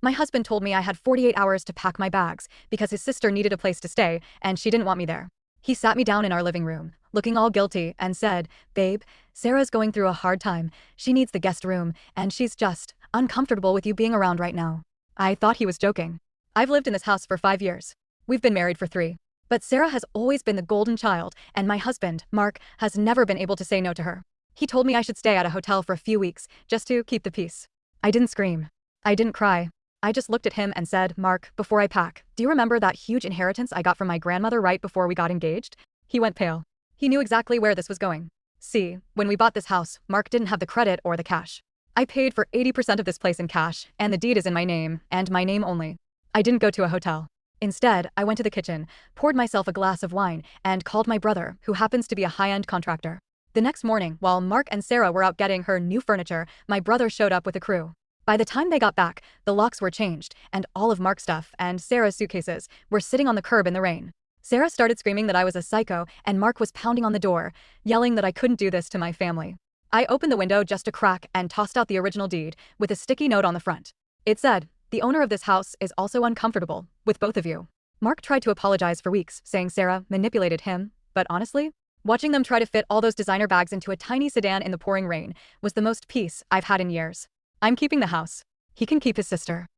My husband told me I had 48 hours to pack my bags because his sister needed a place to stay and she didn't want me there. He sat me down in our living room, looking all guilty, and said, "Babe, Sarah's going through a hard time. She needs the guest room, and she's just uncomfortable with you being around right now." I thought he was joking. I've lived in this house for 5 years. We've been married for 3. But Sarah has always been the golden child, and my husband, Mark, has never been able to say no to her. He told me I should stay at a hotel for a few weeks, just to keep the peace. I didn't scream. I didn't cry. I just looked at him and said, "Mark, before I pack, do you remember that huge inheritance I got from my grandmother right before we got engaged?" He went pale. He knew exactly where this was going. See, when we bought this house, Mark didn't have the credit or the cash. I paid for 80% of this place in cash, and the deed is in my name, and my name only. I didn't go to a hotel. Instead, I went to the kitchen, poured myself a glass of wine, and called my brother, who happens to be a high-end contractor. The next morning, while Mark and Sarah were out getting her new furniture, my brother showed up with a crew. By the time they got back, the locks were changed, and all of Mark's stuff and Sarah's suitcases were sitting on the curb in the rain. Sarah started screaming that I was a psycho, and Mark was pounding on the door, yelling that I couldn't do this to my family. I opened the window just a crack and tossed out the original deed, with a sticky note on the front. It said, "The owner of this house is also uncomfortable with both of you." Mark tried to apologize for weeks, saying Sarah manipulated him, but honestly, watching them try to fit all those designer bags into a tiny sedan in the pouring rain was the most peace I've had in years. I'm keeping the house. He can keep his sister.